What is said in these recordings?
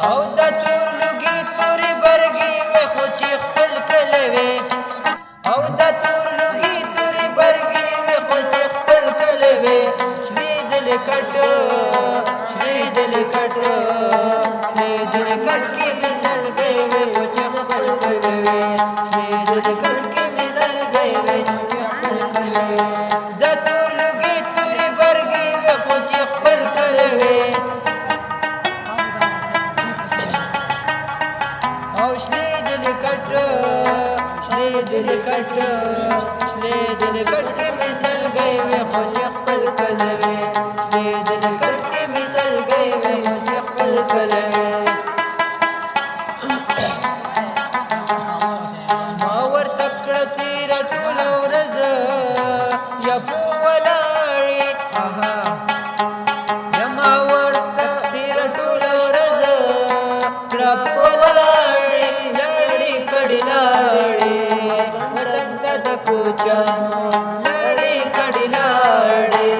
او د تور لوګي تورې برګې وې خو چې خپل کلی وې او د تور لوګي تورې برګې وې خو چې خپل کلی وې شنې دلې کټ شنې دلې کټ شنې دلې کټ کې مې سلګۍ وې خو چې خپل کلی وې شنې دلې کټ کې مې سلګۍ وې چې خپل کلی وې د تور لوګي تورې برګې وې خو چې خپل کلی وې او شلې دلې کټ شلې دلې کټ شلې دلې کټ کې مې سلګۍ وې خو چې خپل کلی وې شلې دلې کټ کې مې سلګۍ وې خو چې خپل کلی وې ما ورته کړه تېره ټوله ورځ یا په ولاړې یا ما ورته تېره ټوله ورځ کړه په ولاړې لاړې کړې لاړې وطن ته د کوچیانو لاړې کړې لاړې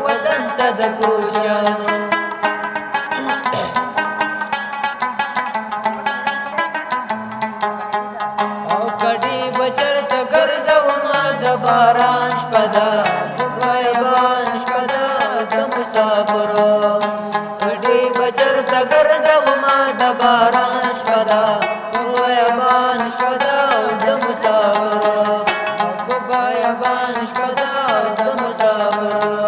وطن ته د کوچیانو او کډې به چرته ګرځومه د باران شپه ده بیابان شپه ده د مسافرو کډې به چرته ګرځومه د باران شپه ده بیابان شپه ده د مسافرو بیابان شپه ده د مسافرو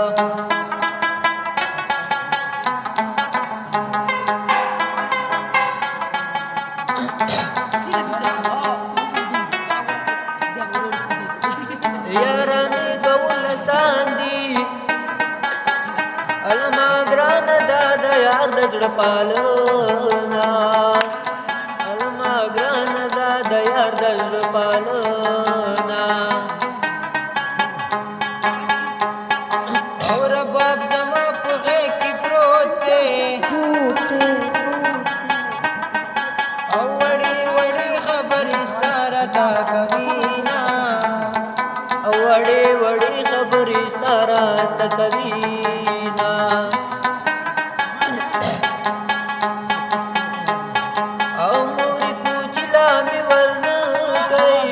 یارانې کول آسان دي علما ګرانه دا د یار د زړه پالنه علما ګرانه دا د یار د زړه پالنه او رباب زما په غېږ کې پروت دی او وړې وړې خبرې ستا راته کوینه او وړې وړې خبرې ستا راته کوینه او مورې کوچلا مې ورنه کوي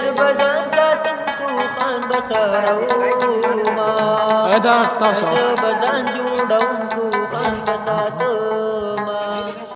زه به ځان ساتم توخان به سارومه زه به ځان جوړوم توخان به ساتم